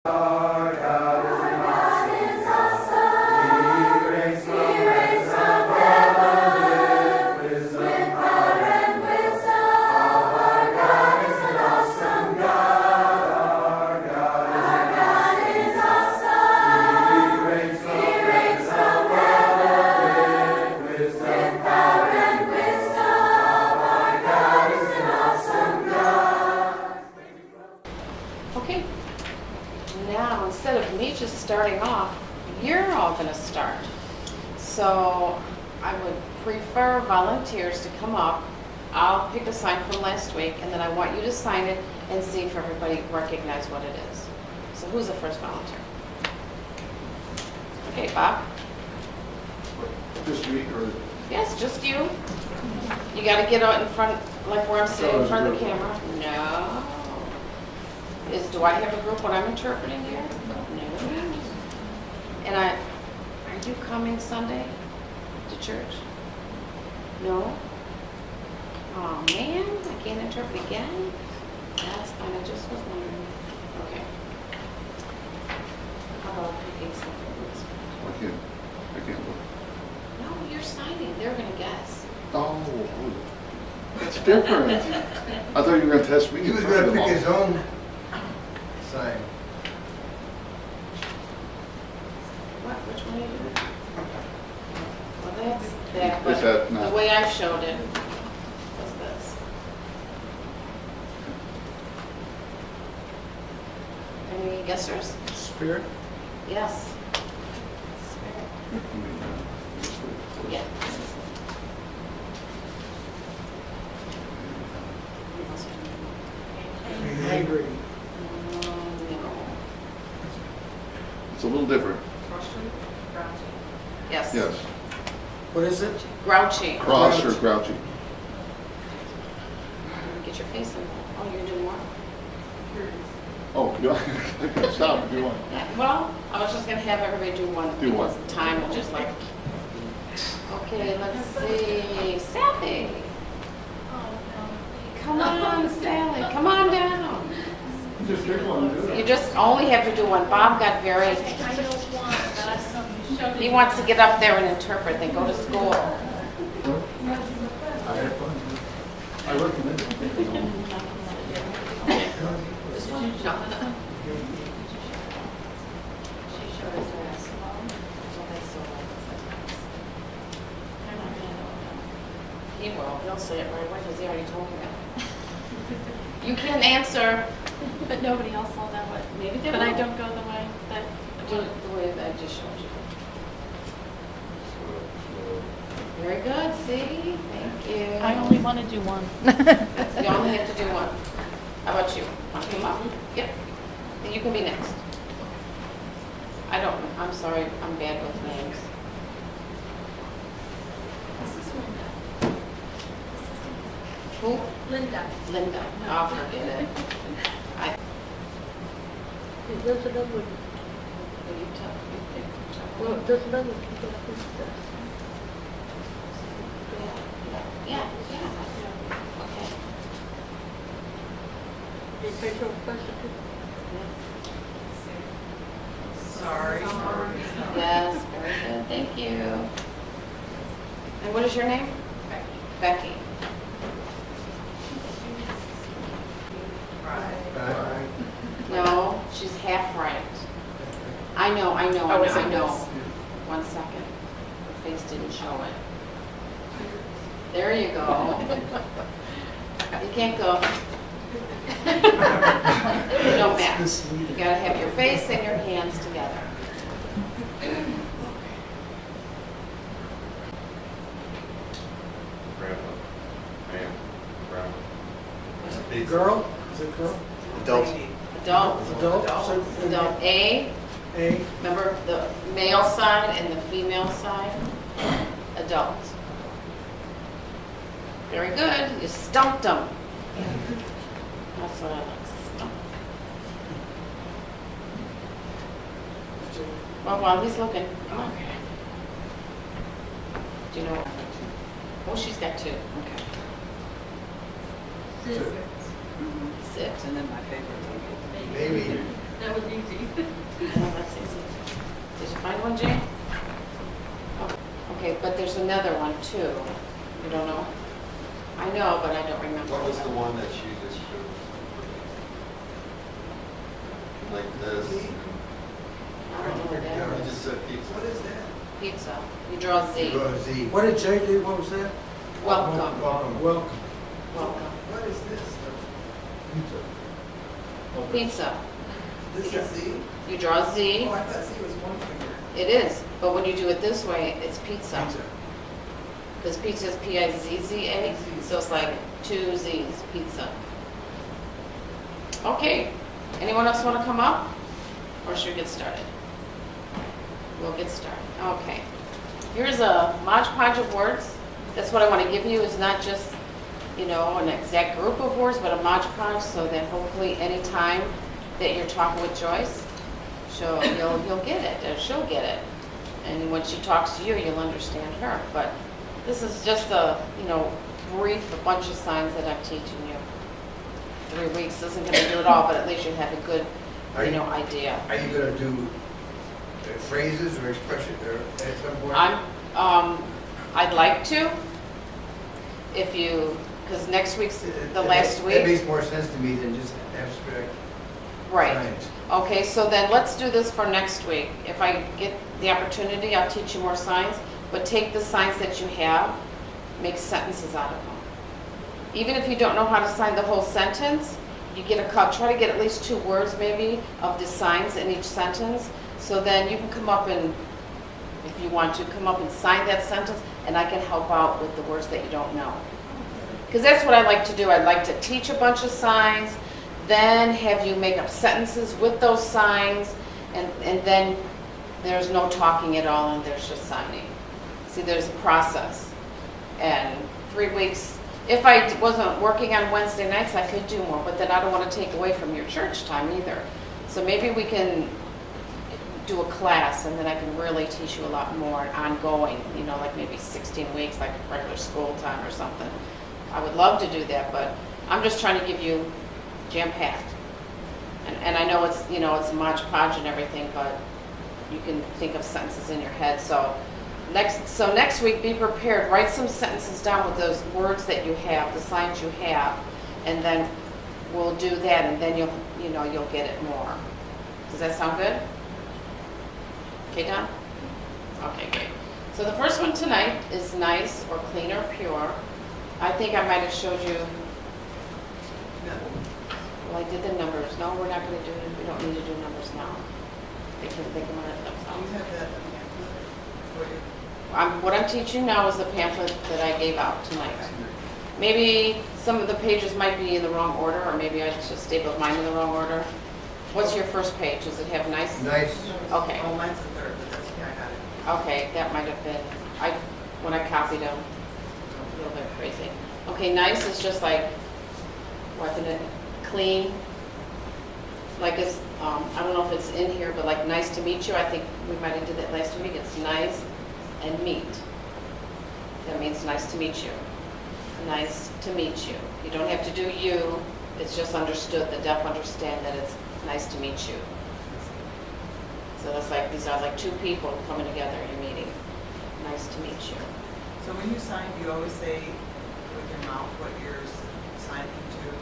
Our God is awesome. He reigns from above with power and wisdom. Our God is an awesome God. Our God is awesome. He reigns from above with power and wisdom. Our God is an awesome God. Okay. Now, instead of me just starting off, you're all going to start. So I would prefer volunteers to come up. I'll pick a sign from last week, and then I want you to sign it and see if everybody recognizes what it is. So who's the first volunteer? Okay, Bob? Just me or? Yes, just you. You got to get out in front, like where I'm sitting in front of the camera. No. Do I have a group when I'm interpreting here? No. And are you coming Sunday to church? No? Oh man, I can't interpret again? That's fine, I just was wondering. Okay. How about picking something? I can't look. No, you're signing, they're gonna guess. Oh, it's different. I thought you were gonna test me. He was gonna pick his own sign. What, which one are you doing? Well, that's that, Is but that not- the way I showed it was this. Any guessers? Spirit? Yes. Yeah. Angry. No. It's a little different. Yes. Yes. What is it? Grouchy. Cross or grouchy. Get your face in. Oh, you're gonna do more? Oh, you I can stop if you want. Yeah, well, I was just gonna have everybody do one. Do one. Because time will just like. Okay, let's see. Sally. Come on, Sally. Come on down. Just pick one and do it. You just only have to do one. Bob got very. I know one, but I showed He wants to get up there and interpret. They go to school. I had fun. I recommend it. This one? No. He will. He'll say it right away because he already told me that. You can answer. But nobody else saw that way. Maybe they But I will. don't go the way that. Do it the way that I just showed you. Very good. See? Thank you. I only want to do one. You only have to do one. How about you? Want to come up? Yep. Then you can be next. I'm sorry, I'm bad with names. This is Linda. Who? Linda. Linda. I'll forget it. There's another one. Will you tell? Well, there's another one. Yeah. Okay. The facial expression. Sorry. Yes, very good. Thank you. And what is your name? Becky. Right. No, she's half right. I know. I was in this. 1 second. Her face didn't show it. There you go. You can't go. You don't match. You gotta have your face and your hands together. Grandpa. Man. Grandpa. Girl? Is it girl? Adult. Adult. Adult? So- Adult. A. A. Remember the male side and the female side? Adult. Very good. You stumped them. That's what I like. Stump. Well, while he's looking, come on. Do you know? Oh, she's got two. Okay. Sit. Sit. And then my favorite. Maybe. That was easy. Oh, that's easy. Did you find one, Jane? Oh, okay, but there's another one too. You don't know? I know, but I don't remember. What was the one that she just showed? Like this? I don't know what that I is. just said pizza. What is that? Pizza. You draw Z. Z. What did Jay do? What was that? Welcome. Welcome. Welcome. Welcome. What is this? Pizza. This is Z? You draw Z. I thought Z was one finger. It is, but when you do it this way, it's pizza. Pizza. Because pizza is P-I-Z-Z-A, so it's like two Z's, pizza. Okay, anyone else want to come up? Or should we get started? We'll get started. Okay. Here's a Mod Podge of words. That's what I want to give you, is not just, you know, an exact group of words, but a Mod Podge, so that hopefully any time that you're talking with Joyce, you'll get it, or she'll get it. And when she talks to you, you'll understand her. But this is just a, you know, brief, a bunch of signs that I'm teaching you. 3 weeks isn't going to do it all, but at least you have a good, Are you you- know, idea. Are you gonna do phrases or expressions or at some point? I'd like to, if you, because next week's the last That week. makes more sense to me than just abstract Right. signs. Okay, so then let's do this for next week. If I get the opportunity, I'll teach you more signs, but take the signs that you have, make sentences out of them. Even if you don't know how to sign the whole sentence, you try to get at least 2 words maybe of the signs in each sentence, so then you can come up and, if you want to, come up and sign that sentence, and I can help out with the words that you don't know. Because that's what I like to do. I like to teach a bunch of signs, then have you make up sentences with those signs, and then there's no talking at all, and there's just signing. See, there's a process. And 3 weeks, if I wasn't working on Wednesday nights, I could do more, but then I don't want to take away from your church time either. So maybe we can do a class, and then I can really teach you a lot more ongoing, you know, like maybe 16 weeks, like regular school time or something. I would love to do that, but I'm just trying to give you jam-packed. And I know it's, you know, it's Mod Podge and everything, but you can think of sentences in your head. So next week, be prepared. Write some sentences down with those words that you have, the signs you have, and then we'll do that, and then you'll get it more. Does that sound good? Okay, Don? Okay, great. So the first one tonight is nice or clean or pure. I think I might have showed you. Well, I did the numbers. No, we're not going to do it. We don't need to do numbers now. They can run it themselves. You have that What I'm teaching now is the pamphlet that I gave out tonight. Maybe some of the pages might be in the wrong order, or maybe I just stapled mine in the wrong order. What's your first page? Does it have nice? Nice. Okay. Oh, mine's the third, but that's, yeah, I got it. Okay, that might have been, when I copied them, a little bit crazy. Okay, nice is just like, wiping it, clean. Like it's, I don't know if it's in here, but like nice to meet you, I think we might have did that last week. It's nice and meet. That means nice to meet you. Nice to meet you. You don't have to do you, it's just understood, the deaf understand that it's nice to meet you. So that's like, these are like 2 people coming together, you're meeting. Nice to meet you. So when you sign, do you always say with your mouth what you're signing to?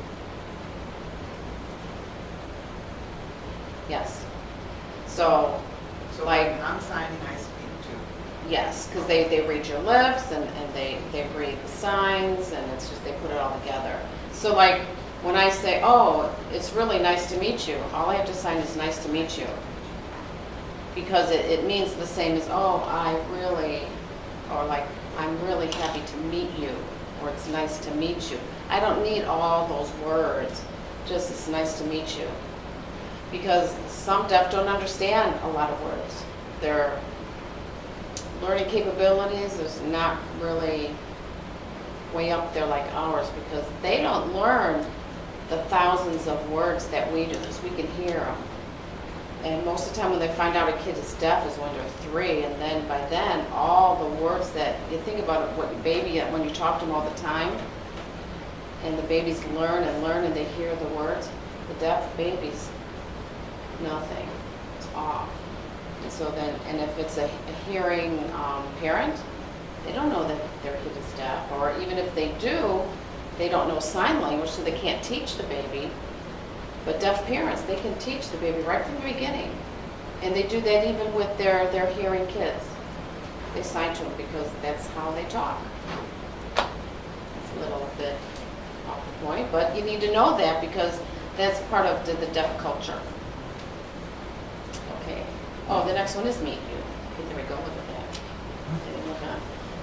Yes. So, So like, when I'm signing, I speak to. yes, because they read your lips and they read the signs, and it's just, they put it all together. So like, when I say, oh, it's really nice to meet you, all I have to sign is nice to meet you. Because it means the same as, oh, I really, or like, I'm really happy to meet you, or it's nice to meet you. I don't need all those words, just it's nice to meet you. Because some deaf don't understand a lot of words. Their learning capabilities is not really way up there like ours, because they don't learn the thousands of words that we do, because we can hear them. And most of the time when they find out a kid is deaf is when they're 3, and then by then, all the words that, you think about it, what your baby, when you talk to them all the time, and the babies learn and learn and they hear the words, the deaf babies, nothing. It's off. And so then, and if it's a hearing parent, they don't know that their kid is deaf, or even if they do, they don't know sign language, so they can't teach the baby. But deaf parents, they can teach the baby right from the beginning. And they do that even with their hearing kids. They sign to them because that's how they talk. It's a little bit off the point, but you need to know that because that's part of the deaf culture. Okay. Oh, the next one is meet you. Okay, there we go. Look at that. Okay, look at.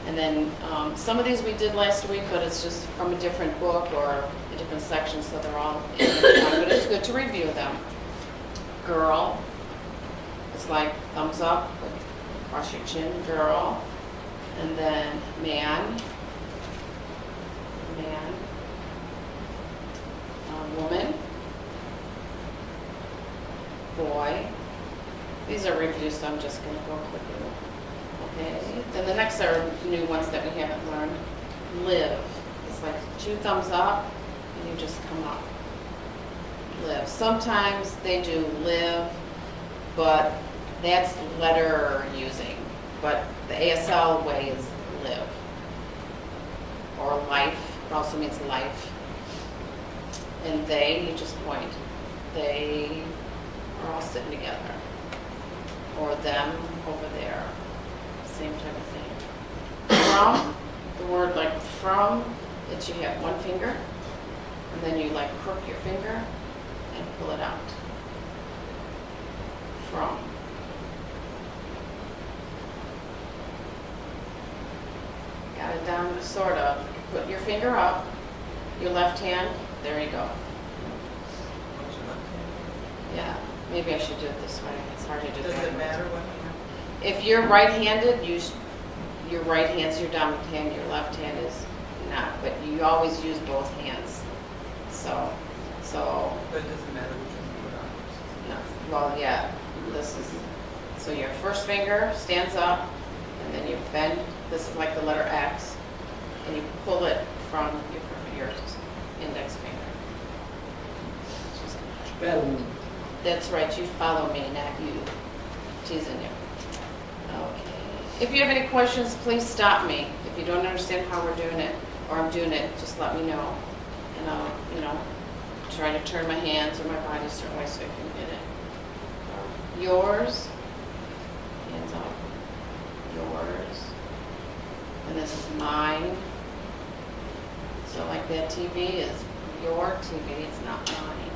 And then some of these we did last week, but it's just from a different book or a different section, so they're all in different time, but it's good to review them. Girl, it's like thumbs up, across your chin, girl. And then man, woman, boy. These are reviews, so I'm just going to go quickly. Okay. Then the next are new ones that we haven't learned. Live. It's like 2 thumbs up, and you just come up. Live. Sometimes they do live, but that's letter using. But the ASL way is live. Or life. It also means life. And they, you just point. They are all sitting together. Or them over there. Same type of thing. From, the word like from, that you have one finger, and then you like crook your finger and pull it out. From. Got it down sort of. Put your finger up, your left hand, there you go. What's your left hand? Yeah, maybe I should do it this way. It's hard to do Does backwards. it matter what hand? If you're right-handed, your right hand's your dominant hand, your left hand is not, but you always use both hands. So, But it doesn't matter which one you put on. no, well, yeah, this is, so your first finger stands up, and then you bend, this is like the letter X, and you pull it from your index finger. Bell. That's right, you follow me, not you. Teasing you. Okay. If you have any questions, please stop me. If you don't understand how we're doing it, or I'm doing it, just let me know. And I'll, try to turn my hands or my body a certain way so I can get it. Yours, hands up. Yours. And this is mine. So like that TV is your TV, it's not mine.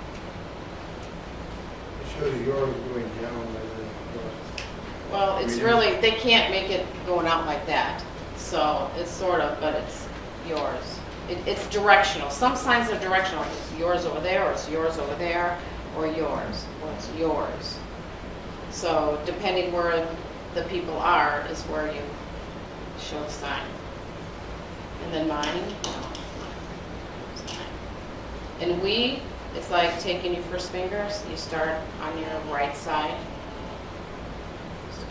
It shows yours going down rather than yours. Well, it's really, they can't make it going out like that. So it's sort of, but it's yours. It's directional. Some signs are directional. It's yours over there, or it's yours over there, or yours, or it's yours. So depending where the people are is where you show the sign. And then mine, it's mine. And we, it's like taking your first fingers, you start on your right side.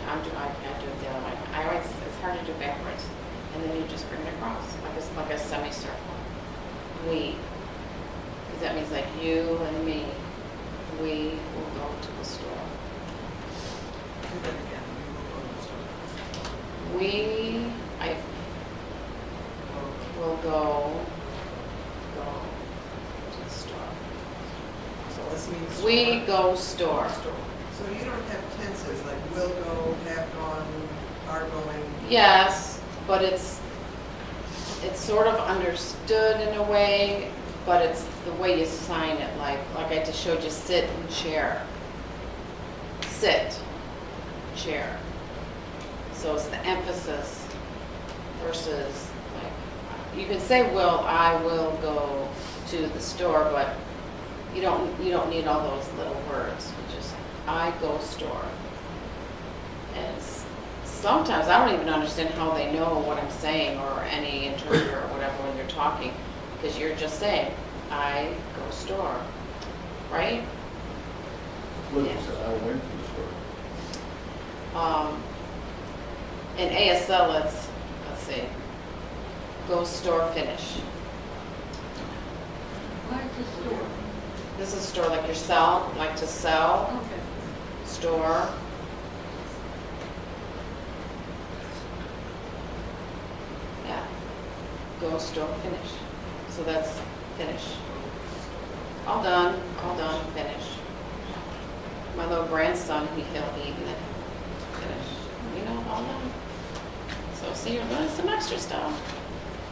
I do it the other way. It's hard to do backwards. And then you just bring it across, like a semicircle. We, because that means like you and me. We will go to the store. Do that again. I will go to the store. So this means. We go store. So you don't have tenses like will go, have gone, are going? Yes, but it's sort of understood in a way, but it's the way you sign it, like I just showed you, sit and chair. Sit, chair. So it's the emphasis versus like, you can say I will go to the store, but you don't need all those little words. You just, I go store. And sometimes I don't even understand how they know what I'm saying, or any interpreter or whatever when you're talking, because you're just saying, I go store, right? What Yeah. if you said, I went to the store? In ASL, let's see, go store finish. Why is the store? This is store like your sell, like to sell. Okay. store. Yeah, go store, finish. So that's finish. All done, finish. My little grandson, he'll eat and then finish. You know, all done. So see, you're doing some extra stuff.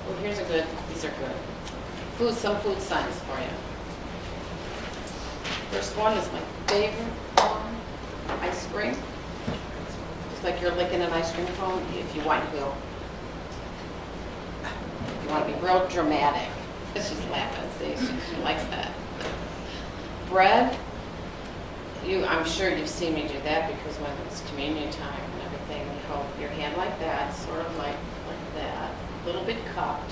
Well, these are good. Some food signs for you. First one is my favorite one, ice cream. It's like you're licking an ice cream cone if you want to go. You want to be real dramatic. She's laughing, see, she likes that. Bread, I'm sure you've seen me do that because when it's communion time and everything, you hold your hand like that, sort of like that, a little bit cupped,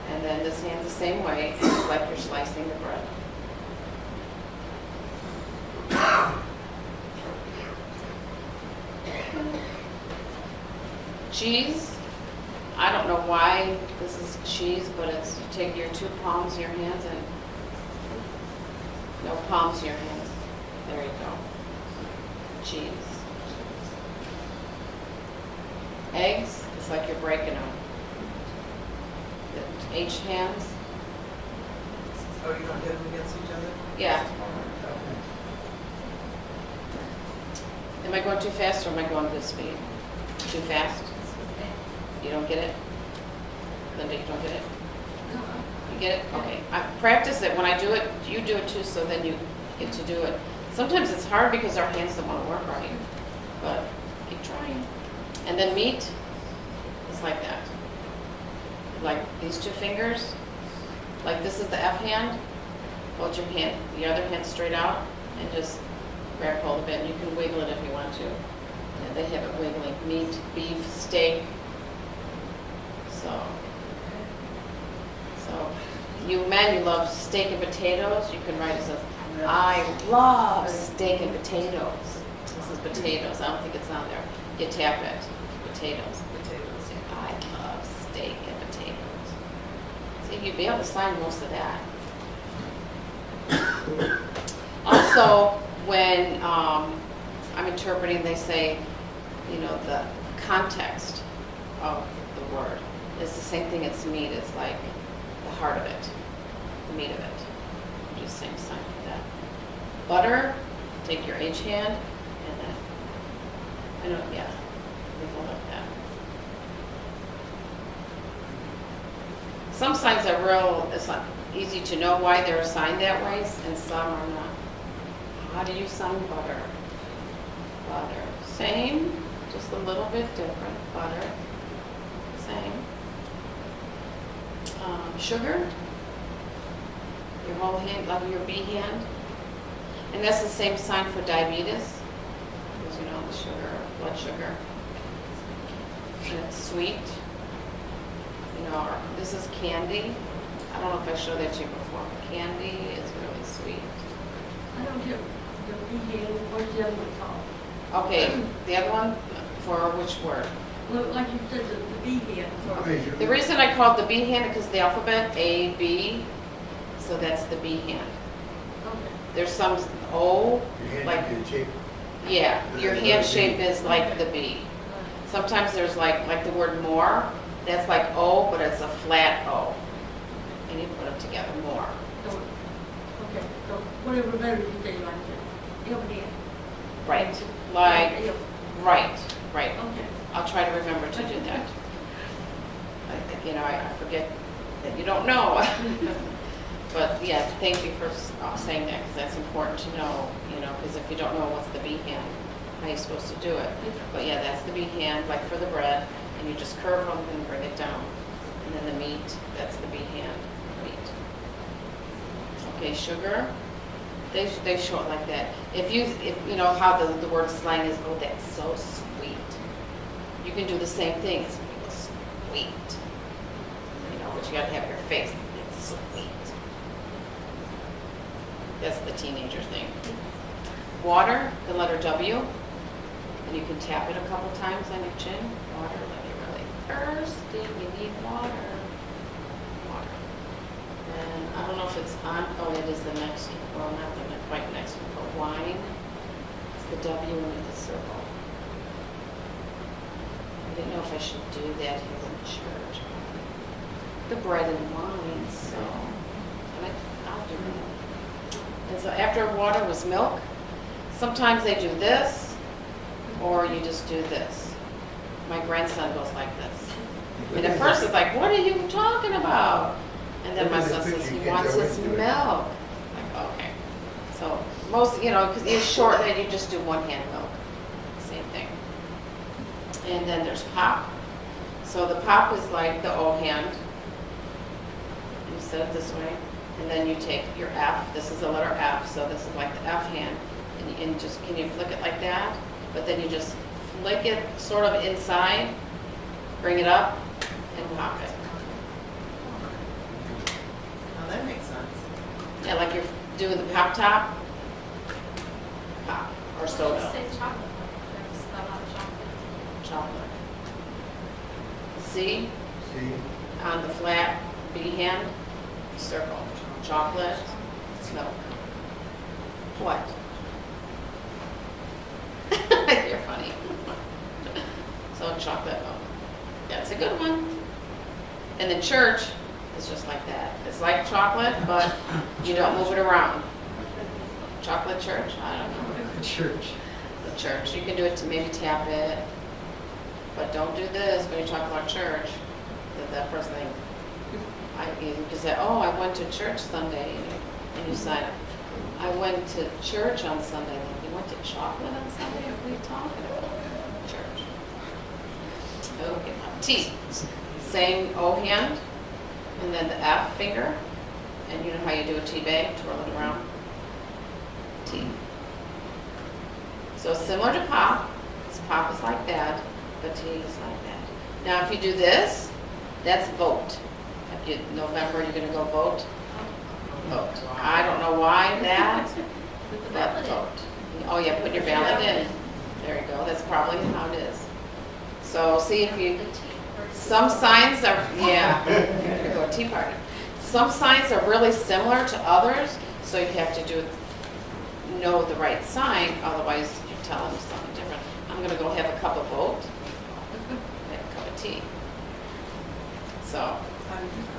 and then this hand's the same way, and it's like you're slicing the bread. Cheese, I don't know why this is cheese, but it's, you take your 2 palms of your hands and, no palms of your hands, there you go, cheese. Eggs, it's like you're breaking them. The H hands, Oh, you don't hit them against each other? yeah. Am I going too fast or am I going good speed? Too fast? You don't get it? Linda, you don't get it? You get it? Okay. I practice it. When I do it, you do it too, so then you get to do it. Sometimes it's hard because our hands don't want to work right, but keep trying. And then meat is like that. Like these 2 fingers, like this is the F hand. Hold your hand, the other hand straight out, and just grab hold of it. And you can wiggle it if you want to. Yeah, they have it wiggling. Meat, beef, steak. So you men, you love steak and potatoes. You can write it says, I love steak and potatoes. This is potatoes. I don't think it's on there. You tap it. Potatoes. Potatoes. I love steak and potatoes. See, you'd be able to sign most of that. Also, when I'm interpreting, they say, you know, the context of the word is the same thing as meat. It's like the heart of it, the meat of it. Just same sign for that. Butter, take your H hand, and then, I know, yeah, we hold up that. Some signs are real, it's not easy to know why they're signed that way, and some are not. How do you sign butter? Butter. Same, just a little bit different. Butter. Same. Sugar. Your whole hand, like your B hand. And that's the same sign for diabetes. Because you know the sugar, blood sugar. And it's sweet. You know, this is candy. I don't know if I showed that to you before. Candy is really sweet. I don't get the vegan, what's the other one called? Okay, the other one, for which word? Look, like you said, the vegan. The reason I call it the B hand is because the alphabet, A, B, so that's the B hand. Okay. There's some O, Your like, hand shape. yeah, your hand shape is like the B. Sometimes there's like the word more, that's like O, but it's a flat O. And you put them together, more. So, okay, so whatever letter you say like that, M. Right, like, M. right. Okay. I'll try to remember to do that. You know, I forget that you don't know. But yeah, thank you for saying that, because that's important to know, you know, because if you don't know what's the B hand, how are you supposed to do it? But yeah, that's the B hand, like for the bread, and you just curve them and bring it down. And then the meat, that's the B hand, meat. Okay, sugar, they show it like that. If you know how the word slang is, oh, that's so sweet. You can do the same thing, it's sweet. You know, but you gotta have your face, it's sweet. That's the teenager thing. Water, the letter W, and you can tap it a couple times on your chin. Water, like you're really thirsty, you need water. Water. And I don't know if it's on, oh, it is the next, well, not the quite next one, but wine. It's the W into the circle. I didn't know if I should do that here in church. The bread and wine, so I'll do that. And so after water was milk. Sometimes they do this, or you just do this. My grandson goes like this. And at first it's like, what are you talking about? And then my son says he wants his milk. Like, okay. So most, because he's short, then you just do one hand milk. Same thing. And then there's pop. So the pop is like the O hand. You set it this way. And then you take your F. This is the letter F, so this is like the F hand. And just, can you flick it like that? But then you just flick it sort of inside, bring it up, and pop it. Now that makes sense. Yeah, like you're doing the pop top, pop, or soda, Say chocolate. That's spell out chocolate. chocolate. C, See? on the flat B hand, circle, chocolate, milk. What? You're funny. So chocolate milk. That's a good one. And the church is just like that. It's like chocolate, but you don't move it around. Chocolate church? I don't know. Church. The church. You can do it to maybe tap it, but don't do this when you talk about church. That first thing. You can say, oh, I went to church Sunday, and you sign up. I went to church on Sunday. Like, you went to chocolate on Sunday? What are you talking about? Church. Okay, T. Same O hand, and then the F finger. And you know how you do a tea bag, twirl it around. T. So similar to pop. Pop is like that, but T is like that. Now if you do this, that's vote. November, you're going to go vote? Vote. I don't know why that, but vote. Oh yeah, put your ballot in. There you go. That's probably how it is. So see if you, some signs are, yeah, there you go, tea party. Some signs are really similar to others, so you have to know the right sign, otherwise you tell them something different. I'm going to go have a cup of vote, have a cup of tea. So, How do you do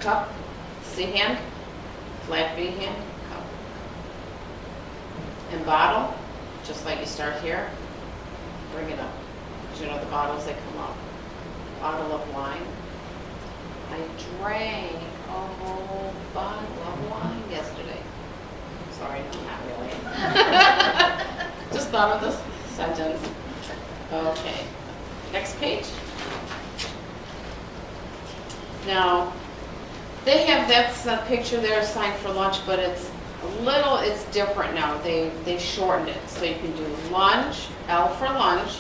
cup, C hand, flat B hand, cup. And bottle, just like you start here, bring it up. Because you know the bottles, they come up. Bottle of wine. I drank a whole bottle of wine yesterday. Sorry, no, not really. Just thought of this sentence. Okay, next page. Now, they have that picture there, sign for lunch, but it's different now. They shortened it. So you can do lunch, L for lunch,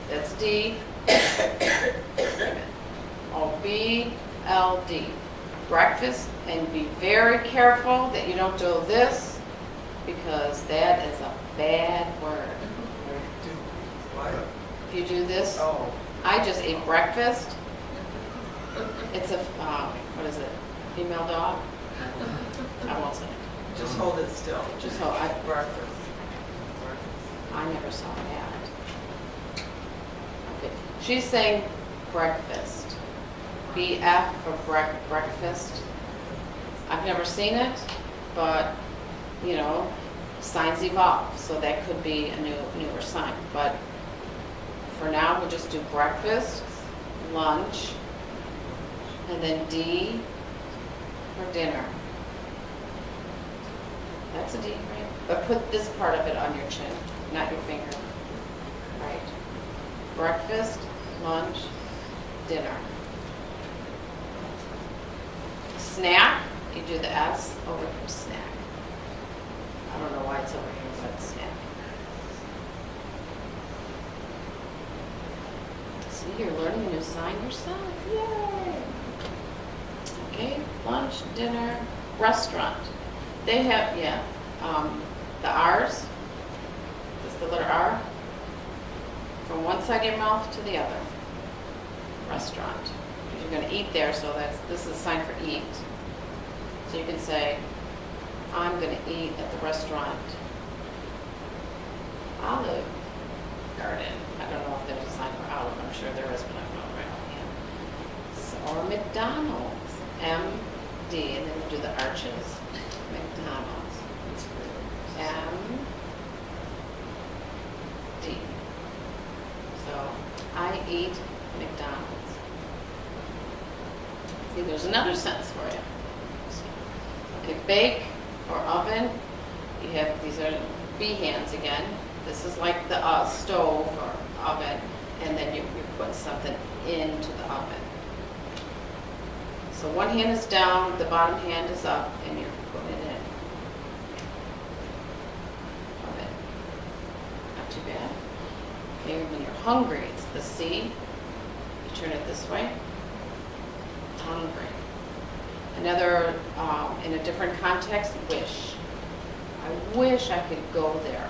that's D. Oh, B, L, D. Breakfast, and be very careful that you don't do this, because that is a bad word. what? If you do this, Oh. I just ate breakfast. It's a, what is it, female dog? I won't say it. Just hold it still. Just hold, Breakfast. I never saw that. Okay, she's saying breakfast. BF for breakfast. I've never seen it, but, signs evolve, so that could be a newer sign. But for now, we'll just do breakfast, lunch, and then D for dinner. That's a D, right? But put this part of it on your chin, not your finger. Right. Breakfast, lunch, dinner. Snack, you do the S over here, snack. I don't know why it's over here, but snack. See, you're learning a new sign yourself. Yay! Okay, lunch, dinner, restaurant. They have, the R's. That's the letter R. From one side of your mouth to the other. Restaurant. Because you're going to eat there, so this is a sign for eat. So you can say, I'm going to eat at the restaurant. Olive Garden. I don't know if there's a sign for Olive, I'm sure there is, but I don't know right offhand. So, or McDonald's, MD, and then we do the arches. McDonald's, MD. So, I eat McDonald's. See, there's another sentence for you. Okay, bake or oven, you have, these are behands again. This is like the stove or oven, and then you're putting something into the oven. So one hand is down, the bottom hand is up, and you're putting it in. Oven. Not too bad. Okay, when you're hungry, it's the C. You turn it this way. Hungry. Another, in a different context, wish. I wish I could go there.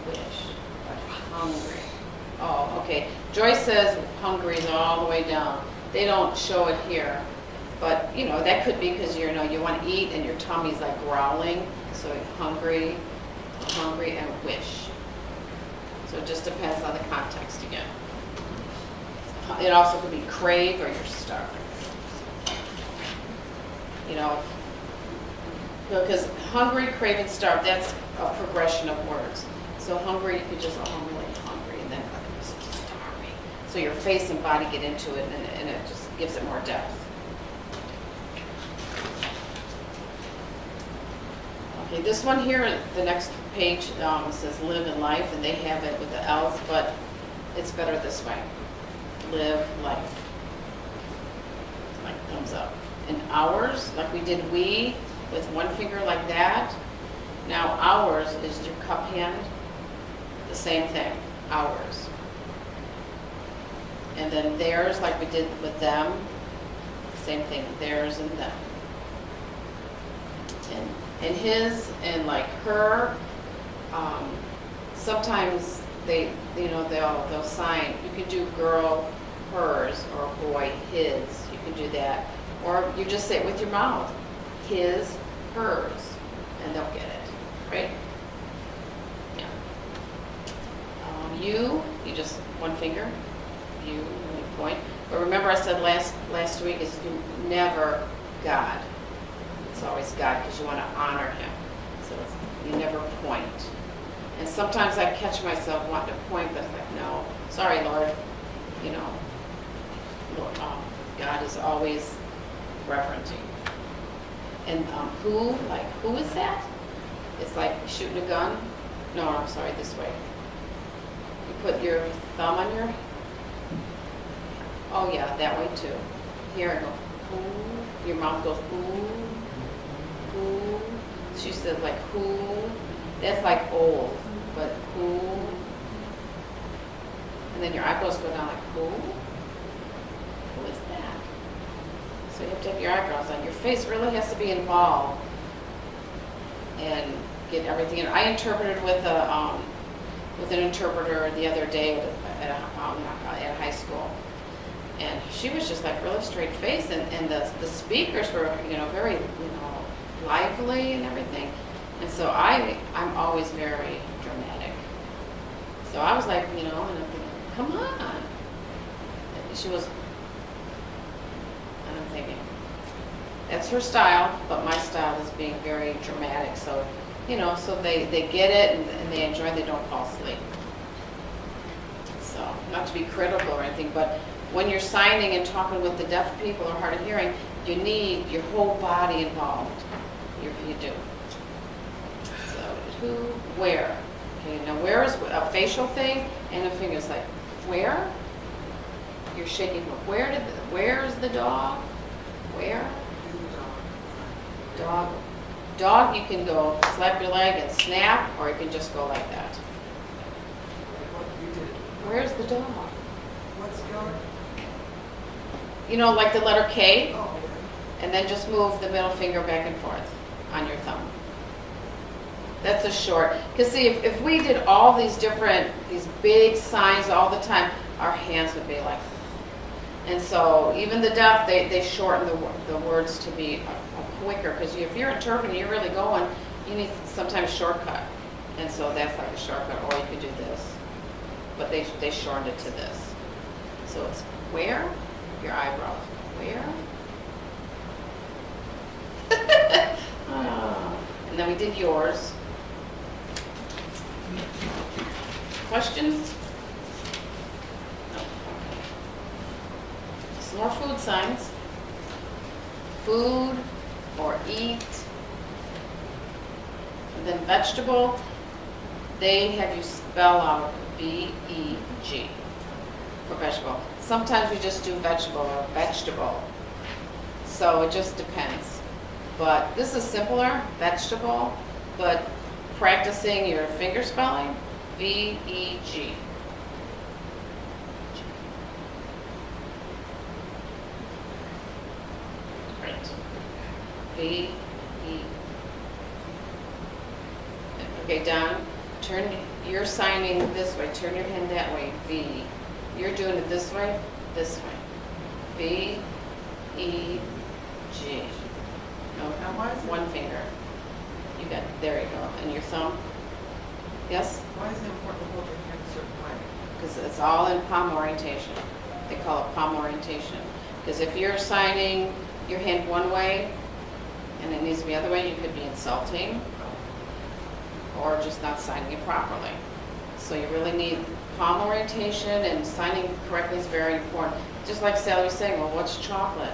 Wish, but hungry. Oh, okay. Joyce says hungry is all the way down. They don't show it here, but you know that could be because you want to eat and your tummy's like growling. So hungry, and wish. So it just depends on the context again. It also could be crave or you're starving. You know, because hungry, crave, and starve, that's a progression of words. So hungry, you could just, oh, I'm really hungry, and then I'm so starving. So your face and body get into it, and it just gives it more depth. Okay, this one here, the next page says live in life, and they have it with the L's, but it's better this way. Live life. Like thumbs up. And hours, like we did we, with one finger like that. Now hours is your cup hand. The same thing, hours. And then theirs, like we did with them. Same thing, theirs and them. And his and like her, sometimes they'll sign, you can do girl, hers, or boy, his, you can do that. Or you just say it with your mouth, his, hers, and they'll get it, right? Yeah. You just one finger, you, and you point. But remember I said last week is you never God. It's always God because you want to honor him. So you never point. And sometimes I catch myself wanting to point, but it's like, no, sorry, Lord. You know, Lord, God is always referencing. And who is that? It's like shooting a gun. No, I'm sorry, this way. You put your thumb on your, oh yeah, that way too. Here I go, ooh. Your mouth goes, ooh, ooh. She said like, who. That's like old, but who. And then your eyebrows go down like, who? Who is that? So you have to have your eyebrows on. Your face really has to be involved and get everything in. I interpreted with an interpreter the other day at high school, and she was just like really straight face, and the speakers were very lively and everything, and so I'm always very dramatic. So I was like, and I'm thinking, come on. And she was. I'm thinking, that's her style, but my style is being very dramatic. So, so they get it and they enjoy it, they don't fall asleep. So, not to be critical or anything, but when you're signing and talking with the deaf people or hard of hearing, you need your whole body involved. You do. So, who, where? Okay, now where is a facial thing, and a finger's like, where? You're shaking from where's the dog? Where? Dog. Dog, you can go slap your leg and snap, or you can just go like that. Where's the dog? What's going? Like the letter K, Oh, okay. and then just move the middle finger back and forth on your thumb. That's a short. Because see, if we did all these big signs all the time, our hands would be like. And so even the deaf, they shorten the words to be quicker. Because if you're interpreting, you're really going, you need sometimes shortcut. And so that's like a shortcut, or you could do this. But they shortened it to this. So it's where? Your eyebrows. Where? Oh. And then we did yours. Questions? No. Okay. Some more food signs. Food or eat. And then vegetable, they have you spell out V-E-G for vegetable. Sometimes we just do vegetable or vegetable. So it just depends. But this is simpler, vegetable, but practicing your finger spelling, V-E-G. Right. V-E. Okay, Don, you're signing this way, turn your hand that way, V. You're doing it this way, V, E, G. No, Now, why is it- one finger. You got, there you go, and your thumb? Yes? Why is it important to hold your hand a certain way? Because it's all in palm orientation. They call it palm orientation. Because if you're signing your hand one way, and it needs to be the other way, you could be insulting, or just not signing it properly. So you really need palm orientation, and signing correctly is very important. Just like Sally was saying, well, what's chocolate?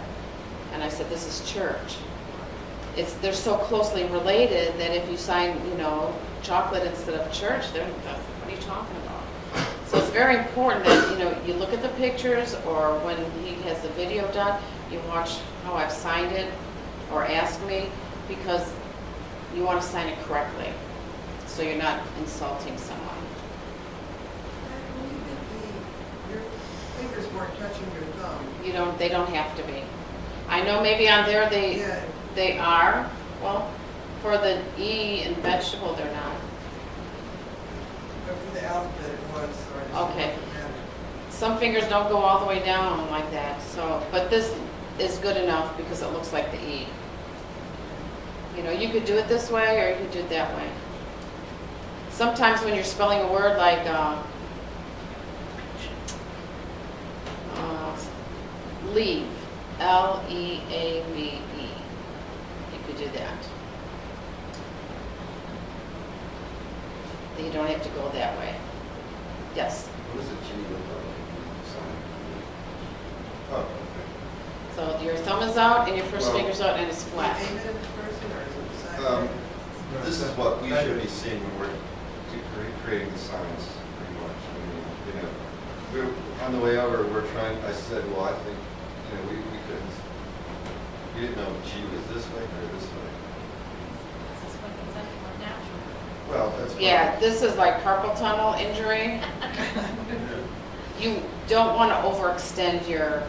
And I said, this is church. They're so closely related that if you sign, chocolate instead of church, what are you talking about? So it's very important that, you look at the pictures, or when he has the video done, you watch how I've signed it, or ask me, because you want to sign it correctly, so you're not insulting someone. When you did your fingers weren't touching your thumb. They don't have to be. I know maybe on there Yeah, they are. Well, for the E in vegetable, they're not. but for the alphabet it was, or it Okay. doesn't matter. Some fingers don't go all the way down like that, so, but this is good enough because it looks like the E. You could do it this way, or you could do it that way. Sometimes when you're spelling a word like, leave, L-E-A-V-E, you could do that. You don't have to go that way. Yes? What does a G look like? Oh, So your thumb is out and your first Well, finger's out and it's Do you flat. aim it at the person, or is it the side? okay. This is what we should be seeing when we're creating the signs, pretty much. We're on the way over. I said, well, I think, we couldn't. We didn't know if G was this way or this way. This is what it's like more natural. Well, that's. Yeah, this is like carpal tunnel injury. You don't want to overextend your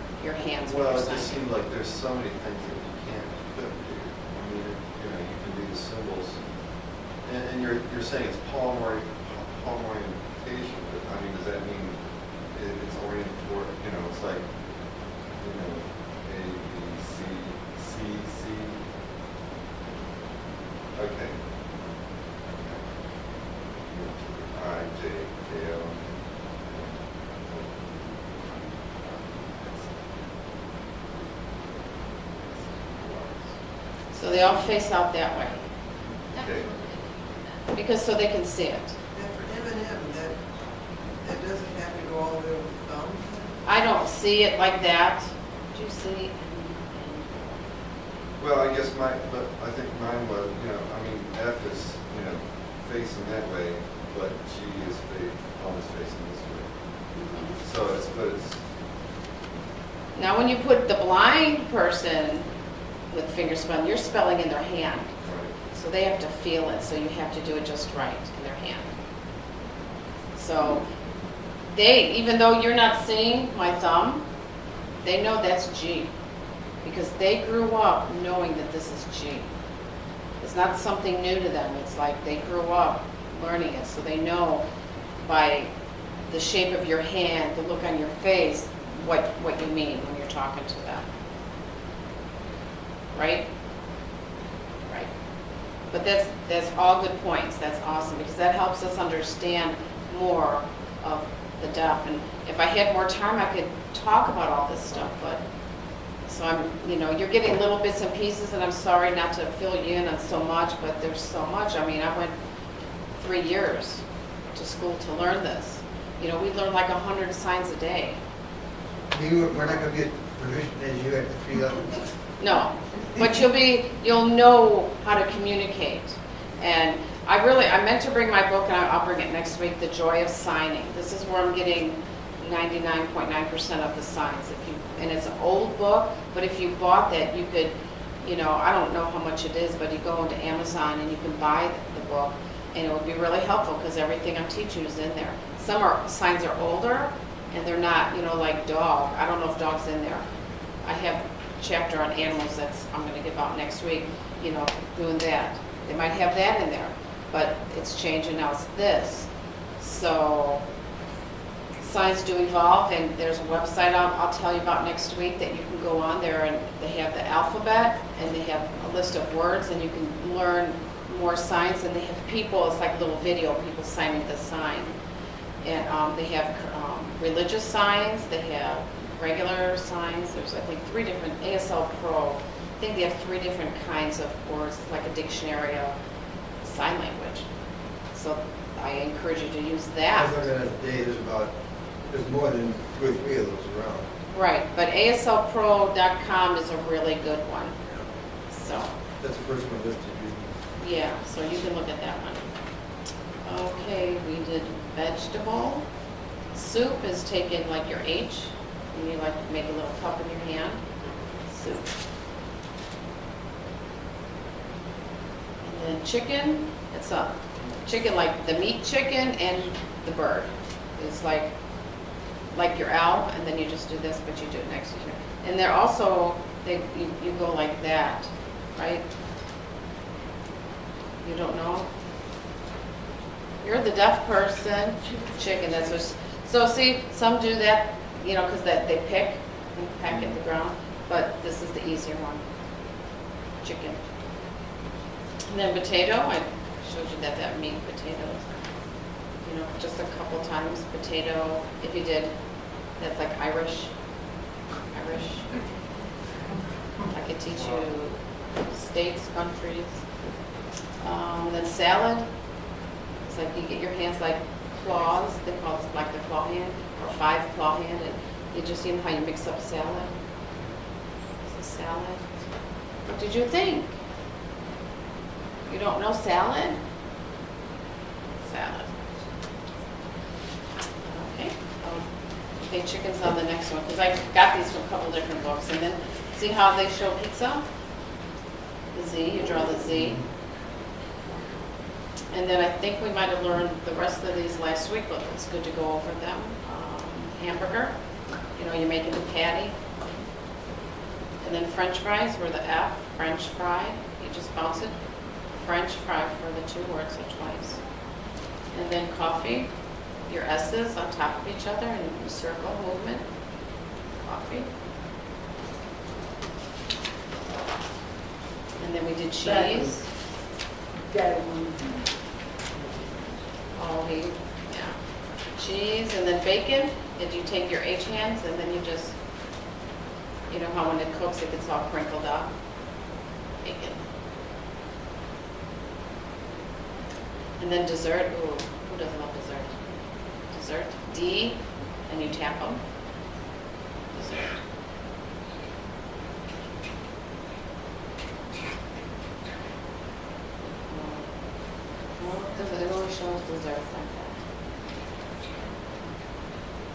hands when Well, you're it just signing. seemed like there's so many things that you couldn't do. I mean, you can do the symbols, and you're saying it's palm orientation, but I mean, does that mean it's oriented toward, it's like, A, B, C, C, C? Okay. I, J, K, L. So they all face out that way, Okay. because so they can see it. And for M&M, that doesn't have to go all the way over the thumb? I don't see it like that. Do you see? Well, I guess but I think mine was, F is, facing that way, but G is almost facing this way. So it's, Now when you put the blind person with finger spelling, you're spelling in their hand. right. So they have to feel it, so you have to do it just right in their hand. So even though you're not seeing my thumb, they know that's G. Because they grew up knowing that this is G. It's not something new to them. It's like they grew up learning it. So they know by the shape of your hand, the look on your face, what you mean when you're talking to them. Right? Right. But that's all good points, that's awesome, because that helps us understand more of the deaf. And if I had more time, I could talk about all this stuff, but, so you're getting little bits and pieces, and I'm sorry not to fill you in on so much, but there's so much. I mean, I went 3 years to school to learn this. We learn like 100 signs a day. We're not gonna get proficient as you at the 3 levels. No, but you'll know how to communicate. And I meant to bring my book, and I'll bring it next week, The Joy of Signing. This is where I'm getting 99.9% of the signs. And it's an old book, but if you bought that, you could, I don't know how much it is, but you go into Amazon and you can buy the book, and it would be really helpful because everything I'm teaching is in there. Some signs are older, and they're not, like dog. I don't know if dog's in there. I have a chapter on animals I'm going to give out next week, doing that. They might have that in there, but it's changing now. It's this. So signs do evolve, and there's a website I'll tell you about next week that you can go on there, and they have the alphabet, and they have a list of words, and you can learn more signs, and they have people, it's like little video, people signing the sign. And they have religious signs, they have regular signs. There's, I think, 3 different, ASL Pro, I think they have 3 different kinds of words, like a dictionary of sign language. So I encourage you to use I that. was looking at the day, there's more than 2 or 3 of those around. Right, but aslpro.com is a really good one. So, That's the first one listed. yeah, so you can look at that one. Okay, we did vegetable. Soup is taking like your H, and you like make a little cup in your hand. Soup. And then chicken, it's a chicken like the meat chicken and the bird. It's like your L, and then you just do this, but you do it next to you. And they're also, you go like that, right? You don't know? You're the deaf person. Chicken, that's what, so see, some do that, because they pick and peck at the ground, but this is the easier one. Chicken. And then potato, I showed you that meat potatoes. Just a couple times, potato, if you did, that's like Irish. I could teach you states, countries. Then salad, it's like you get your hands like claws, they call it like the claw hand, or 5 claw hand, and you just see how you mix up salad. This is salad. What did you think? You don't know salad? Salad. Okay, chicken's on the next one, because I got these from a couple different books. And then, see how they show pizza? The Z, you draw the Z. And then I think we might have learned the rest of these last week, but it's good to go over them. Hamburger, you're making a patty. And then French fries were the F, French fry. You just bounce it. French fry for the 2 words, so twice. And then coffee, your S's on top of each other in circle movement. Coffee. And then we did cheese. Olive, yeah. Cheese, and then bacon. Did you take your H hands and then you just, how when it cooks it gets all crinkled up? Bacon. And then dessert. Ooh, who doesn't love dessert? Dessert. D, and you tap them. Dessert. Well, it only shows desserts like that.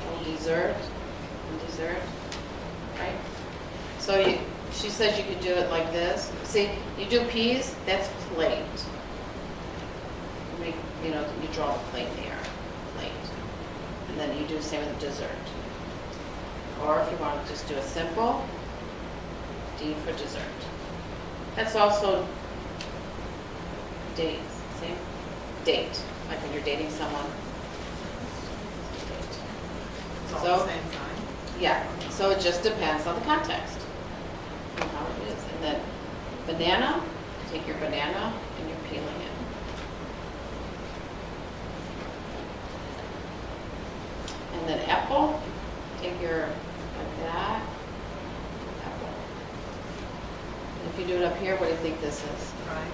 Oh, dessert, and dessert, right? So she says you could do it like this. See, you do peas, that's plate. You draw a plate there, plate. And then you do the same with the dessert. Or if you want to just do a simple, D for dessert. That's also dates, see? Date, like when you're dating someone. Date. It's all So- the same sign. Yeah, so it just depends on the context and how it is. And then banana, take your banana and you're peeling it. And then apple, take your, like that, apple. And if you do it up here, what do you think this is? Crying,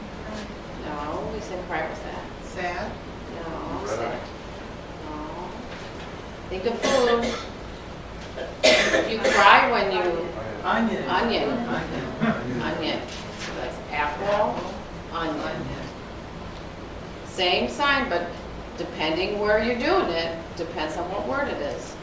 No, we said cry was that. sad, No, Red sad. eye. No. Think of food. You cry when you, onion. onion, Onion. onion. So that's apple, onion. Onion. Same sign, but depending where you're doing it, depends on what word it is.